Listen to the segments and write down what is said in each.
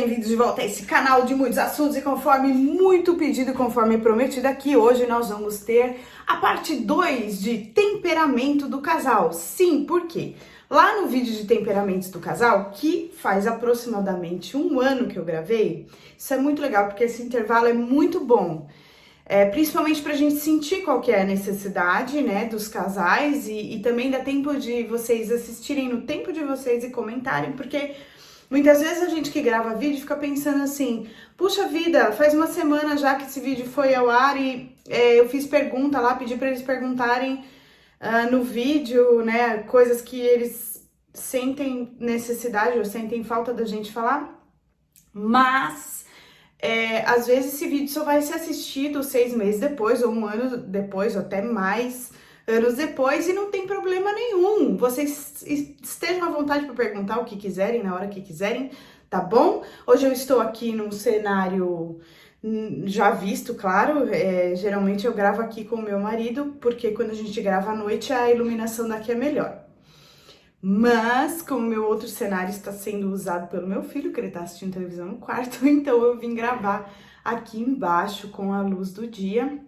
bem-vindos de volta a esse canal de muitos assuntos e conforme muito pedido e conforme prometido aqui, hoje nós vamos ter a parte 2 de temperamento do casal. Sim, por quê? Lá no vídeo de temperamentos do casal, que faz aproximadamente um ano que eu gravei, isso é muito legal porque esse intervalo é muito bom. Principalmente pra gente sentir qual que é a necessidade, né, dos casais e também dá tempo de vocês assistirem no tempo de vocês e comentarem, porque muitas vezes a gente que grava vídeo fica pensando assim, puxa vida, faz uma semana já que esse vídeo foi ao ar e eu fiz pergunta lá, pedi pra eles perguntarem no vídeo, né, coisas que eles sentem necessidade ou sentem falta da gente falar, mas às vezes esse vídeo só vai ser assistido 6 meses depois, ou um ano depois, ou até mais anos depois, e não tem problema nenhum. Vocês estejam à vontade para perguntar o que quiserem, na hora que quiserem, tá bom? Hoje eu estou aqui num cenário já visto, claro. Geralmente eu gravo aqui com o meu marido, porque quando a gente grava à noite a iluminação daqui é melhor. Mas, como meu outro cenário está sendo usado pelo meu filho, que ele está assistindo televisão no quarto, então eu vim gravar aqui embaixo com a luz do dia.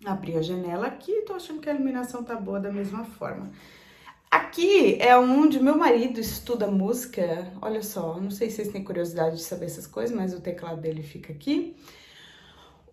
Abri a janela aqui e tô achando que a iluminação tá boa da mesma forma. Aqui é onde meu marido estuda música. Olha só, não sei se vocês têm curiosidade de saber essas coisas, mas o teclado dele fica aqui.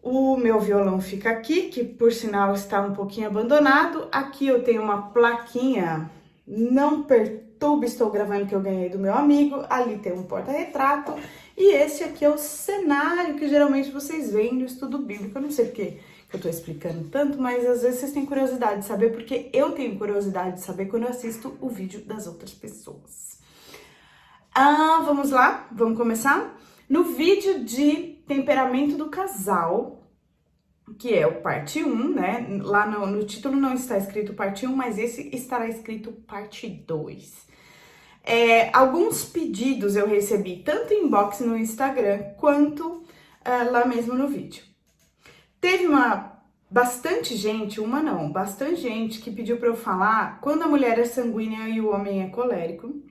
O meu violão fica aqui, que por sinal está um pouquinho abandonado. Aqui eu tenho uma plaquinha, não perturbe, estou gravando, que eu ganhei do meu amigo. Ali tem um porta-retrato. E esse aqui é o cenário que geralmente vocês veem no estudo bíblico. Eu não sei porque eu tô explicando tanto, mas às vezes vocês têm curiosidade de saber, porque eu tenho curiosidade de saber quando eu assisto o vídeo das outras pessoas. Vamos lá? Vamos começar? No vídeo de temperamento do casal, que é o parte 1, né? Lá no título não está escrito parte 1, mas esse estará escrito parte 2. Alguns pedidos eu recebi, tanto em inbox no Instagram, quanto lá mesmo no vídeo. Teve bastante gente que pediu para eu falar quando a mulher é sanguínea e o homem é colérico,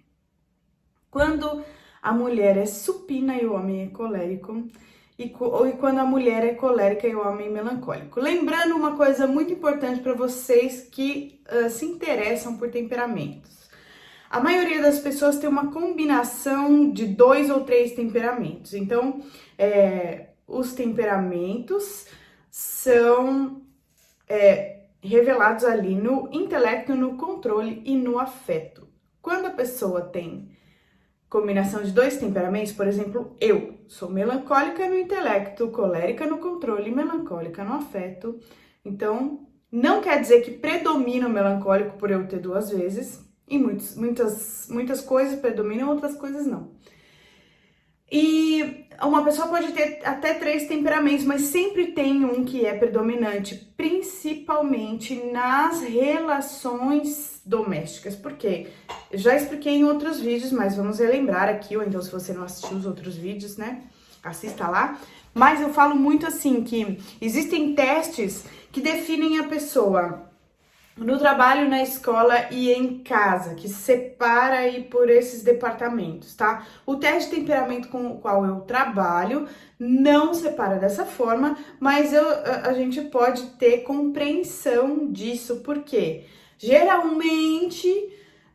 quando a mulher é supina e o homem é colérico, e quando a mulher é colérica e o homem é melancólico. Lembrando uma coisa muito importante para vocês que se interessam por temperamentos. A maioria das pessoas tem uma combinação de 2 ou 3 temperamentos. Então, os temperamentos são revelados ali no intelecto, no controle e no afeto. Quando a pessoa tem combinação de 2 temperamentos, por exemplo, eu sou melancólica no intelecto, colérica no controle e melancólica no afeto. Então, não quer dizer que predomina o melancólico por eu ter 2 vezes, e muitas coisas predominam, outras coisas não. E uma pessoa pode ter até 3 temperamentos, mas sempre tem um que é predominante, principalmente nas relações domésticas. Por quê? Eu já expliquei em outros vídeos, mas vamos relembrar aqui, ou então se você não assistiu os outros vídeos, né, assista lá. Mas eu falo muito assim, que existem testes que definem a pessoa no trabalho, na escola e em casa, que separa aí por esses departamentos, tá? O teste de temperamento com o qual eu trabalho não separa dessa forma, mas a gente pode ter compreensão disso, porque geralmente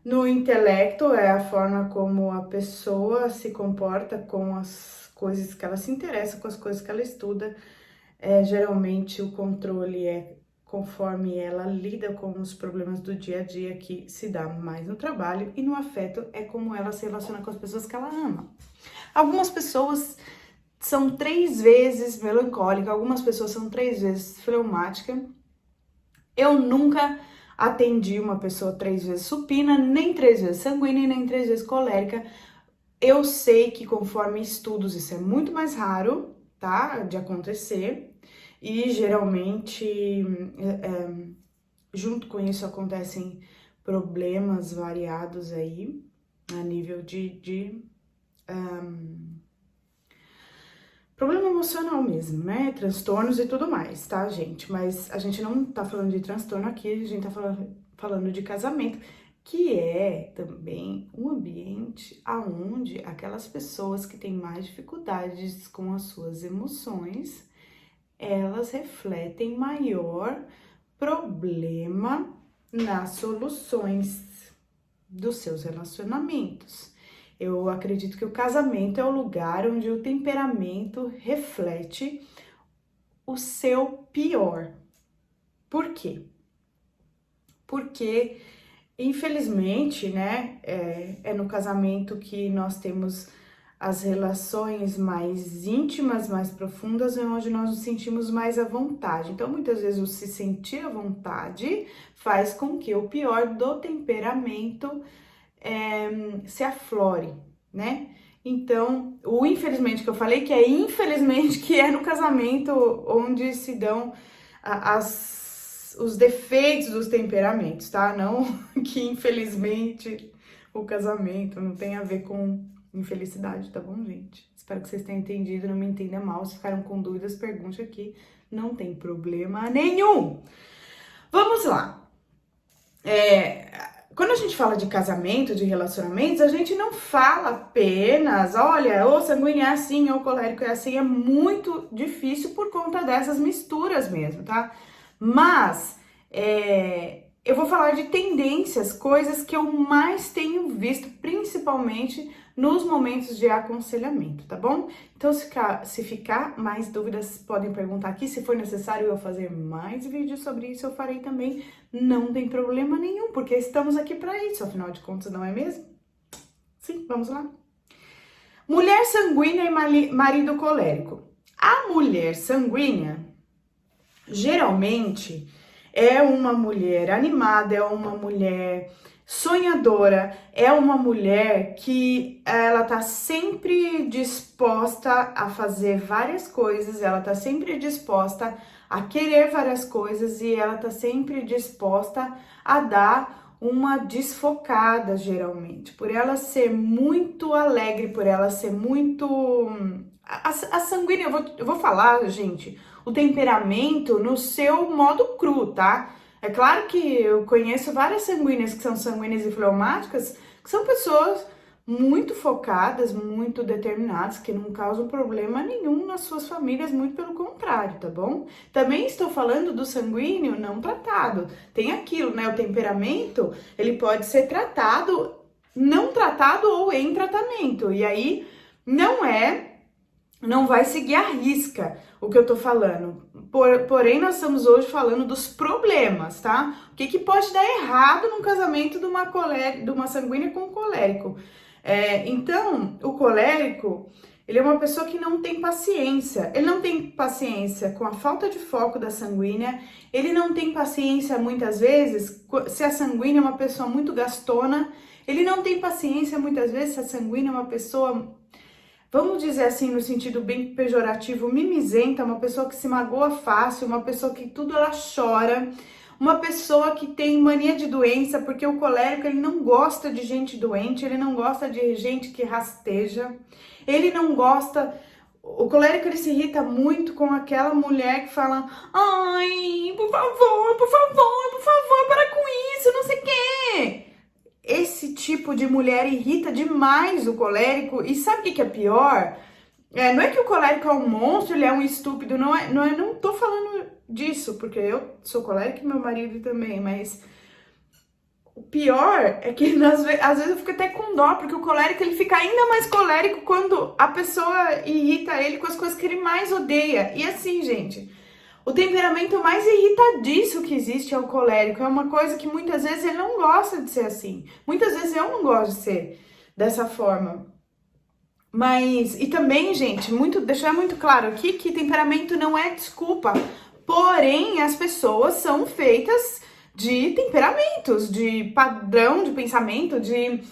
no intelecto é a forma como a pessoa se comporta com as coisas que ela se interessa, com as coisas que ela estuda. Geralmente o controle é conforme ela lida com os problemas do dia a dia, que se dá mais no trabalho, e no afeto é como ela se relaciona com as pessoas que ela ama. Algumas pessoas são 3 vezes melancólica, algumas pessoas são 3 vezes fleumática. Eu nunca atendi uma pessoa 3 vezes supina, nem 3 vezes sanguínea, nem 3 vezes colérica. Eu sei que conforme estudos isso é muito mais raro, tá, de acontecer. E geralmente, junto com isso, acontecem problemas variados aí, a nível de problema emocional mesmo, né? Transtornos e tudo mais, tá, gente? Mas a gente não tá falando de transtorno aqui, a gente tá falando de casamento. que é também um ambiente aonde aquelas pessoas que têm mais dificuldades com as suas emoções, elas refletem maior problema nas soluções dos seus relacionamentos. Eu acredito que o casamento é o lugar onde o temperamento reflete o seu pior. Por quê? Porque, infelizmente, né, é no casamento que nós temos as relações mais íntimas, mais profundas, é onde nós nos sentimos mais à vontade. Então, muitas vezes, o se sentir à vontade faz com que o pior do temperamento se aflore, né? Então, o infelizmente que eu falei, que é infelizmente que é no casamento onde se dão os defeitos dos temperamentos, tá? Não que infelizmente o casamento não tem a ver com infelicidade, tá bom, gente? Espero que vocês tenham entendido, não me entenda mal. Se ficaram com dúvidas, pergunte aqui, não tem problema nenhum. Vamos lá. Quando a gente fala de casamento, de relacionamentos, a gente não fala apenas, olha, o sanguíneo é assim, o colérico é assim, é muito difícil por conta dessas misturas mesmo, tá? Mas eu vou falar de tendências, coisas que eu mais tenho visto, principalmente nos momentos de aconselhamento, tá bom? Então, se ficar mais dúvidas, podem perguntar aqui. Se for necessário eu fazer mais vídeos sobre isso, eu farei também. Não tem problema nenhum, porque estamos aqui para isso, afinal de contas, não é mesmo? Sim, vamos lá. Mulher sanguínea e marido colérico. A mulher sanguínea, geralmente, é uma mulher animada, é uma mulher sonhadora, é uma mulher que ela tá sempre disposta a fazer várias coisas, ela tá sempre disposta a querer várias coisas e ela tá sempre disposta a dar uma desfocada, geralmente. Por ela ser muito alegre, por ela ser muito... A sanguínea, eu vou falar, gente, o temperamento no seu modo cru, tá? É claro que eu conheço várias sanguíneas que são sanguíneas e fleumáticas, que são pessoas muito focadas, muito determinadas, que não causam problema nenhum nas suas famílias, muito pelo contrário, tá bom? Também estou falando do sanguíneo não tratado. Tem aquilo, né? O temperamento, ele pode ser tratado, não tratado ou em tratamento. E aí não vai seguir à risca o que eu tô falando. Porém, nós estamos hoje falando dos problemas, tá? O que pode dar errado no casamento de uma sanguínea com um colérico? Então, o colérico, ele é uma pessoa que não tem paciência. Ele não tem paciência com a falta de foco da sanguínea. Ele não tem paciência, muitas vezes, se a sanguínea é uma pessoa muito gastona. Ele não tem paciência, muitas vezes, se a sanguínea é uma pessoa... Vamos dizer assim, no sentido bem pejorativo, mimizenta, uma pessoa que se magoa fácil, uma pessoa que tudo ela chora, uma pessoa que tem mania de doença, porque o colérico, ele não gosta de gente doente, ele não gosta de gente que rasteja, ele não gosta... O colérico, ele se irrita muito com aquela mulher que fala: ai, por favor, para com isso, não sei o quê. Esse tipo de mulher irrita demais o colérico. E sabe o que é pior? Não é que o colérico é um monstro, ele é um estúpido, não tô falando disso, porque eu sou colérica e meu marido também, mas o pior é que às vezes eu fico até com dó, porque o colérico, ele fica ainda mais colérico quando a pessoa irrita ele com as coisas que ele mais odeia. E assim, gente, o temperamento mais irritadiço que existe é o colérico. É uma coisa que muitas vezes ele não gosta de ser assim. Muitas vezes eu não gosto de ser dessa forma. Mas, e também, gente, deixar muito claro aqui que temperamento não é desculpa. Porém, as pessoas são feitas de temperamentos, de padrão de pensamento, de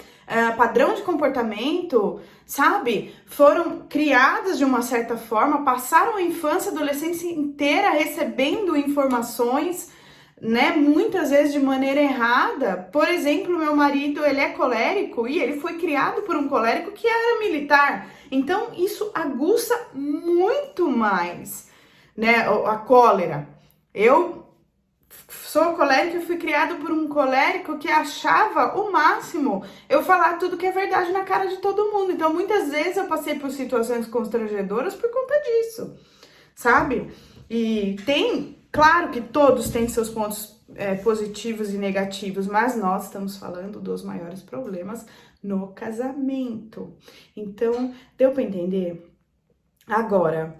padrão de comportamento, sabe? Foram criadas de uma certa forma, passaram a infância, a adolescência inteira recebendo informações, né? Muitas vezes de maneira errada. Por exemplo, meu marido, ele é colérico e ele foi criado por um colérico que era militar. Então, isso aguça muito mais, né? A cólera. Eu sou colérica e fui criada por um colérico que achava o máximo eu falar tudo que é verdade na cara de todo mundo. Então, muitas vezes eu passei por situações constrangedoras por conta disso, sabe? E claro que todos têm seus pontos positivos e negativos, mas nós estamos falando dos maiores problemas no casamento. Então, deu para entender? Agora,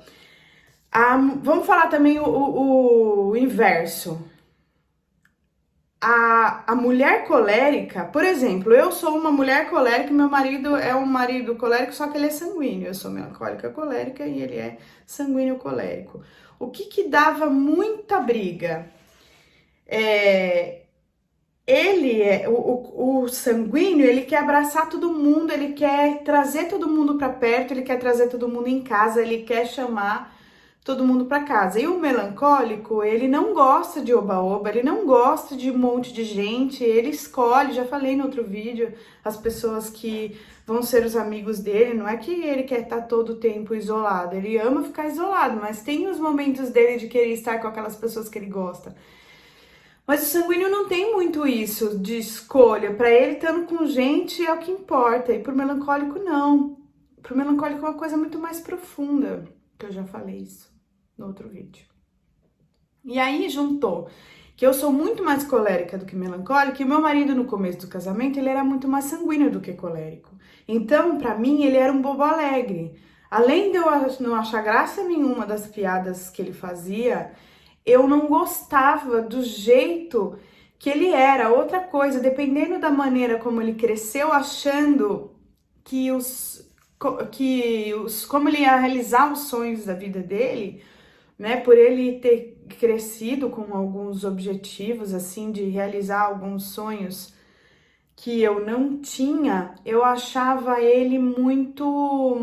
vamos falar também o inverso. A mulher colérica, por exemplo, eu sou uma mulher colérica e meu marido é um marido colérico, só que ele é sanguíneo. Eu sou melancólica colérica e ele é sanguíneo colérico. O que dava muita briga? O sanguíneo, ele quer abraçar todo mundo, ele quer trazer todo mundo para perto, ele quer trazer todo mundo em casa, ele quer chamar todo mundo para casa. E o melancólico, ele não gosta de oba-oba, ele não gosta de um monte de gente, ele escolhe, já falei no outro vídeo, as pessoas que vão ser os amigos dele, não é que ele quer estar todo o tempo isolado, ele ama ficar isolado, mas tem os momentos dele de querer estar com aquelas pessoas que ele gosta. Mas o sanguíneo não tem muito isso de escolha, para ele estando com gente é o que importa, e pro melancólico não. Pro melancólico é uma coisa muito mais profunda, que eu já falei isso no outro vídeo. E aí juntou que eu sou muito mais colérica do que melancólica, e meu marido no começo do casamento, ele era muito mais sanguíneo do que colérico. Então, para mim, ele era um bobo alegre. Além de eu não achar graça nenhuma das piadas que ele fazia, eu não gostava do jeito que ele era. Outra coisa, dependendo da maneira como ele cresceu, achando como ele ia realizar os sonhos da vida dele, né? Por ele ter crescido com alguns objetivos, assim, de realizar alguns sonhos que eu não tinha, eu achava ele muito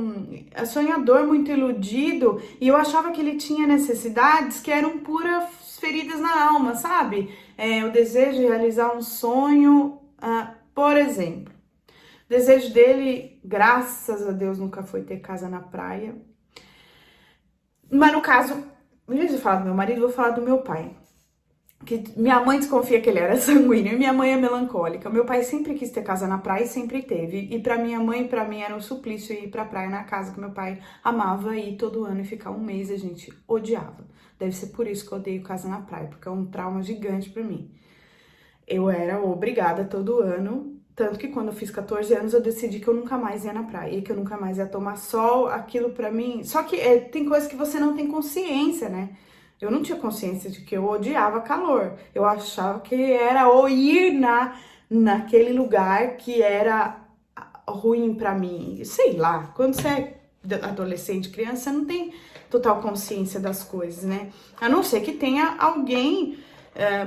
sonhador, muito iludido, e eu achava que ele tinha necessidades que eram puras feridas na alma, sabe? O desejo de realizar um sonho, por exemplo. O desejo dele, graças a Deus, nunca foi ter casa na praia. Mas no caso, em vez de falar do meu marido, vou falar do meu pai. Que minha mãe desconfia que ele era sanguíneo e minha mãe é melancólica. Meu pai sempre quis ter casa na praia e sempre teve. E pra minha mãe e pra mim era um suplício ir pra praia na casa que meu pai amava ir todo ano e ficar um mês, a gente odiava. Deve ser por isso que eu odeio casa na praia, porque é um trauma gigante pra mim. Eu era obrigada todo ano, tanto que quando eu fiz 14 anos eu decidi que eu nunca mais ia na praia, que eu nunca mais ia tomar sol, aquilo pra mim... Só que tem coisas que você não tem consciência, né? Eu não tinha consciência de que eu odiava calor. Eu achava que era o ir naquele lugar que era ruim pra mim. Sei lá, quando você é adolescente, criança, você não tem total consciência das coisas, né? A não ser que tenha alguém...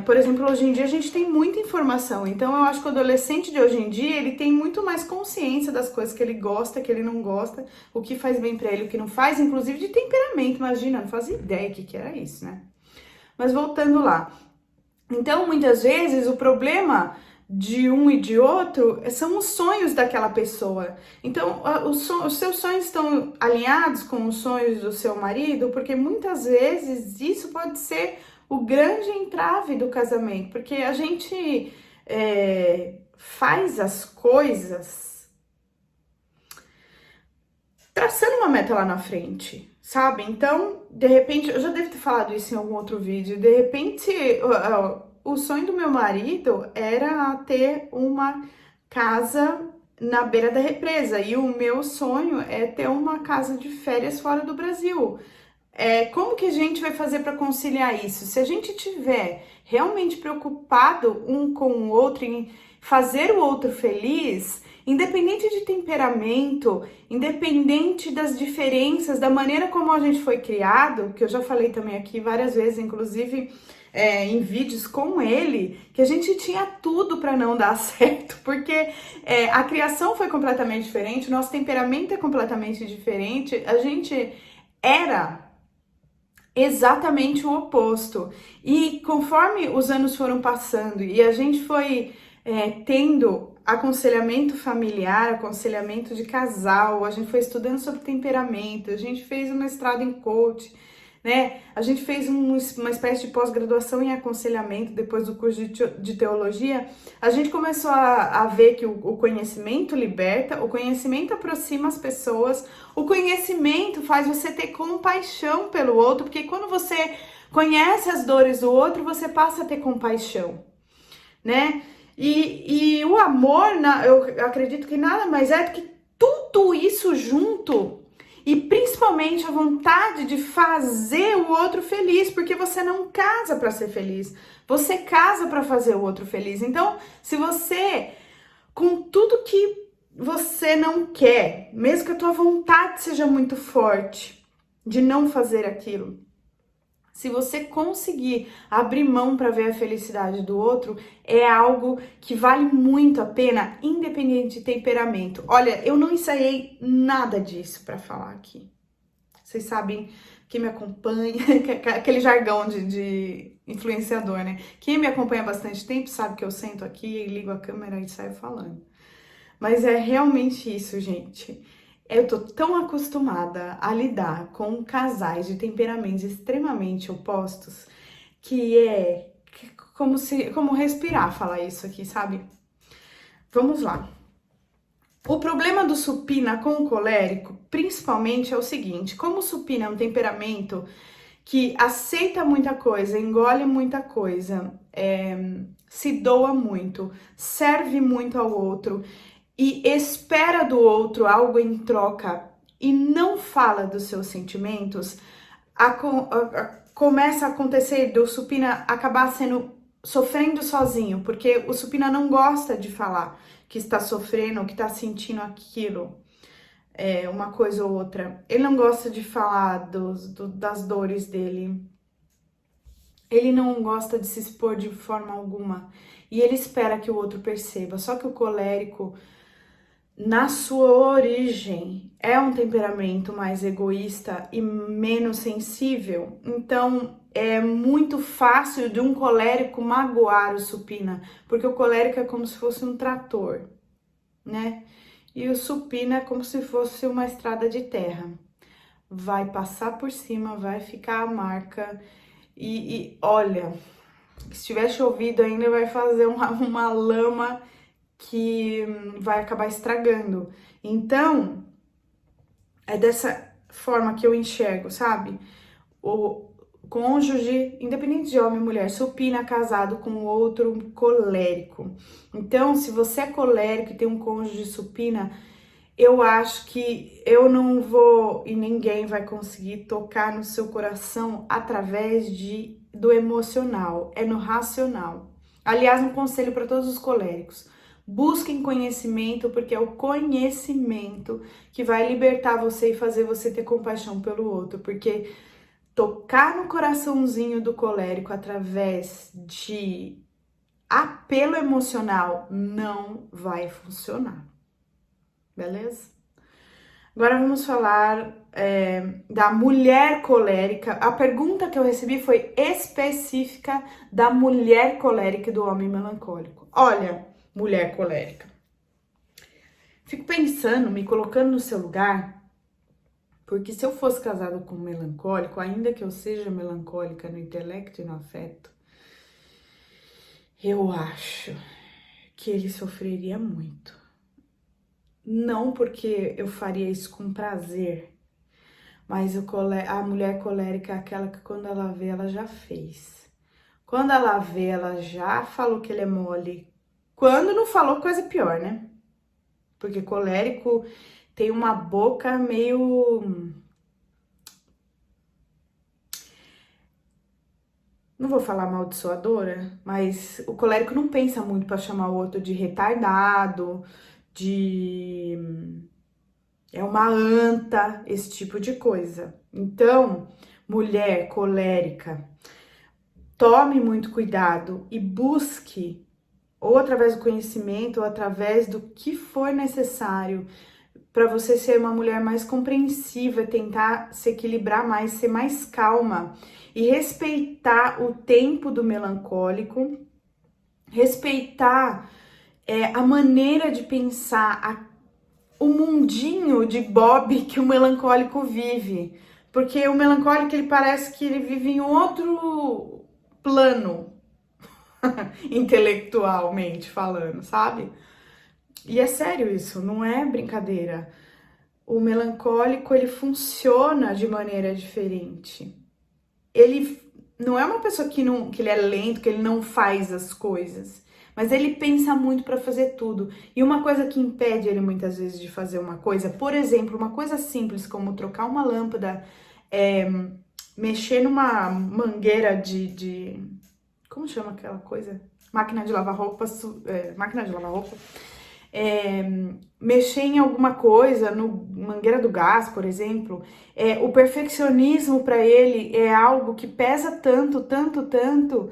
por exemplo, hoje em dia a gente tem muita informação, então eu acho que o adolescente de hoje em dia, ele tem muito mais consciência das coisas que ele gosta, que ele não gosta, o que faz bem pra ele, o que não faz, inclusive de temperamento, imagina, não fazia ideia que era isso, né? Mas voltando lá, então muitas vezes o problema de um e de outro são os sonhos daquela pessoa. Então, os seus sonhos estão alinhados com os sonhos do seu marido, porque muitas vezes isso pode ser o grande entrave do casamento, porque a gente faz as coisas traçando uma meta lá na frente, sabe? Então, de repente, eu já devo ter falado isso em algum outro vídeo, de repente, o sonho do meu marido era ter uma casa na beira da represa, e o meu sonho é ter uma casa de férias fora do Brasil. Como que a gente vai fazer para conciliar isso? Se a gente tiver realmente preocupado um com o outro, em fazer o outro feliz, independente de temperamento, independente das diferenças, da maneira como a gente foi criado, que eu já falei também aqui várias vezes, inclusive em vídeos com ele, que a gente tinha tudo para não dar certo, porque a criação foi completamente diferente, o nosso temperamento é completamente diferente, a gente era exatamente o oposto. E conforme os anos foram passando e a gente foi tendo aconselhamento familiar, aconselhamento de casal, a gente foi estudando sobre temperamento, a gente fez um mestrado em coach, né? A gente fez uma espécie de pós-graduação em aconselhamento depois do curso de teologia. A gente começou a ver que o conhecimento liberta, o conhecimento aproxima as pessoas, o conhecimento faz você ter compaixão pelo outro, porque quando você conhece as dores do outro, você passa a ter compaixão, né? E o amor, eu acredito que nada mais é do que tudo isso junto. E principalmente a vontade de fazer o outro feliz, porque você não casa para ser feliz, você casa para fazer o outro feliz. Então, se você, com tudo que você não quer, mesmo que a tua vontade seja muito forte de não fazer aquilo, se você conseguir abrir mão para ver a felicidade do outro, é algo que vale muito a pena, independente de temperamento. Olha, eu não ensaiei nada disso para falar aqui. Vocês sabem, quem me acompanha, aquele jargão de influenciador, né? Quem me acompanha há bastante tempo sabe que eu sento aqui, ligo a câmera e saio falando. Mas é realmente isso, gente. Eu tô tão acostumada a lidar com casais de temperamentos extremamente opostos que é como respirar falar isso aqui, sabe? Vamos lá. O problema do supina com o colérico, principalmente, é o seguinte: como o supina é um temperamento que aceita muita coisa, engole muita coisa, se doa muito, serve muito ao outro e espera do outro algo em troca e não fala dos seus sentimentos, começa a acontecer do supina acabar sofrendo sozinho, porque o supina não gosta de falar que está sofrendo, que está sentindo aquilo, uma coisa ou outra. Ele não gosta de falar das dores dele. Ele não gosta de se expor de forma alguma. E ele espera que o outro perceba. Só que o colérico, na sua origem, é um temperamento mais egoísta e menos sensível. Então, é muito fácil de um colérico magoar o supina, porque o colérico é como se fosse um trator, né? E o supina é como se fosse uma estrada de terra. Vai passar por cima, vai ficar a marca e olha, se tiver chovido ainda vai fazer uma lama que vai acabar estragando. Então, é dessa forma que eu enxergo, sabe? O cônjuge, independente de homem ou mulher, supina casado com outro colérico. Então, se você é colérico e tem um cônjuge supina, eu acho que eu não vou e ninguém vai conseguir tocar no seu coração através do emocional, é no racional. Aliás, um conselho para todos os coléricos: busquem conhecimento, porque é o conhecimento que vai libertar você e fazer você ter compaixão pelo outro, porque tocar no coraçãozinho do colérico através de apelo emocional não vai funcionar. Beleza? Agora vamos falar da mulher colérica. A pergunta que eu recebi foi específica da mulher colérica e do homem melancólico. Olha, mulher colérica, fico pensando, me colocando no seu lugar, porque se eu fosse casado com um melancólico, ainda que eu seja melancólica no intelecto e no afeto, eu acho que ele sofreria muito. Não porque eu faria isso com prazer, mas a mulher colérica é aquela que quando ela vê, ela já fez. Quando ela vê, ela já falou que ele é mole. Quando não falou, coisa pior, né? Porque colérico tem uma boca meio... Não vou falar amaldiçoadora, mas o colérico não pensa muito para chamar o outro de retardado, é uma anta, esse tipo de coisa. Então, mulher colérica, tome muito cuidado e busque, ou através do conhecimento, ou através do que for necessário, para você ser uma mulher mais compreensiva, tentar se equilibrar mais, ser mais calma e respeitar o tempo do melancólico, respeitar a maneira de pensar, o mundinho de Bob que o melancólico vive. Porque o melancólico, ele parece que ele vive em outro plano, intelectualmente falando, sabe? E é sério isso, não é brincadeira. O melancólico, ele funciona de maneira diferente. Ele não é uma pessoa que ele é lento, que ele não faz as coisas, mas ele pensa muito para fazer tudo. E uma coisa que impede ele muitas vezes de fazer uma coisa, por exemplo, uma coisa simples como trocar uma lâmpada, mexer numa mangueira como chama aquela coisa? Máquina de lavar roupa, máquina de lavar roupa. Mexer em alguma coisa, no mangueira do gás, por exemplo, o perfeccionismo para ele é algo que pesa tanto, tanto, tanto,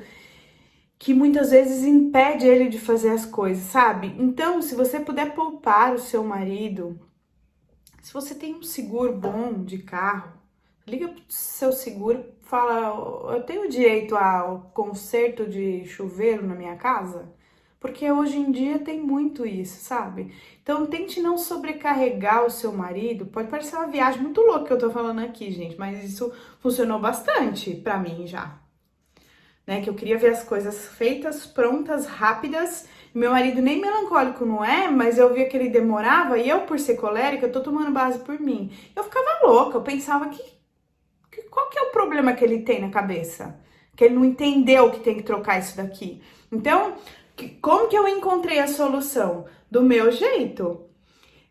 que muitas vezes impede ele de fazer as coisas, sabe? Então, se você puder poupar o seu marido, se você tem um seguro bom de carro, liga pro seu seguro, fala, eu tenho direito ao conserto de chuveiro na minha casa? Porque hoje em dia tem muito isso, sabe? Então tente não sobrecarregar o seu marido. Pode parecer uma viagem muito louca que eu tô falando aqui, gente, mas isso funcionou bastante pra mim já. Né? Que eu queria ver as coisas feitas, prontas, rápidas. Meu marido nem melancólico não é, mas eu via que ele demorava e eu, por ser colérica, eu tô tomando base por mim. Eu ficava louca, eu pensava qual que é o problema que ele tem na cabeça? Que ele não entendeu que tem que trocar isso daqui. Então, como que eu encontrei a solução? Do meu jeito.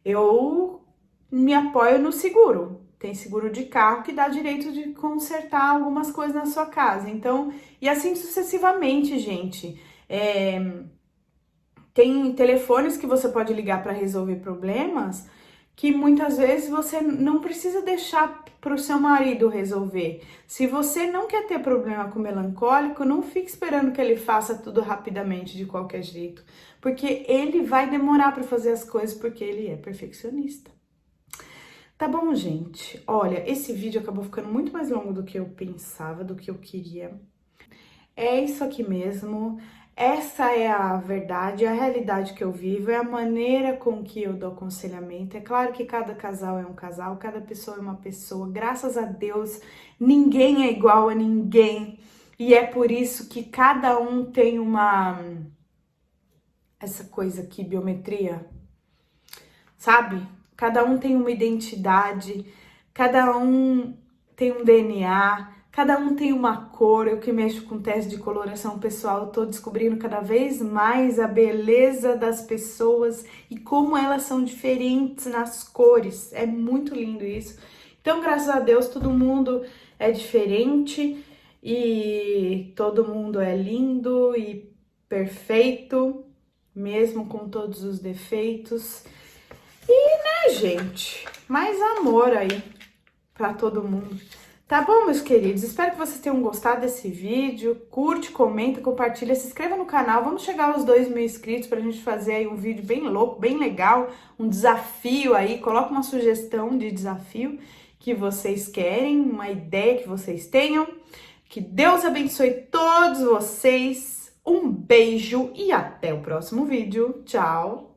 Eu me apoio no seguro. Tem seguro de carro que dá direito de consertar algumas coisas na sua casa. Então, e assim sucessivamente, gente. Tem telefones que você pode ligar para resolver problemas que muitas vezes você não precisa deixar para o seu marido resolver. Se você não quer ter problema com o melancólico, não fique esperando que ele faça tudo rapidamente de qualquer jeito, porque ele vai demorar para fazer as coisas porque ele é perfeccionista. Tá bom, gente? Olha, esse vídeo acabou ficando muito mais longo do que eu pensava, do que eu queria. É isso aqui mesmo. Essa é a verdade, a realidade que eu vivo, é a maneira com que eu dou aconselhamento. É claro que cada casal é um casal, cada pessoa é uma pessoa. Graças a Deus, ninguém é igual a ninguém. E é por isso que cada um tem essa coisa aqui, biometria, sabe? Cada um tem uma identidade, cada um tem um DNA. Cada um tem uma cor. Eu que mexo com teste de coloração pessoal, eu tô descobrindo cada vez mais a beleza das pessoas e como elas são diferentes nas cores. É muito lindo isso. Então, graças a Deus, todo mundo é diferente e todo mundo é lindo e perfeito, mesmo com todos os defeitos. E, né, gente, mais amor aí pra todo mundo. Tá bom, meus queridos? Espero que vocês tenham gostado desse vídeo. Curte, comenta, compartilha, se inscreva no canal. Vamos chegar aos 2.000 inscritos pra gente fazer aí um vídeo bem louco, bem legal, um desafio aí. Coloca uma sugestão de desafio que vocês querem, uma ideia que vocês tenham. Que Deus abençoe todos vocês. Um beijo e até o próximo vídeo. Tchau!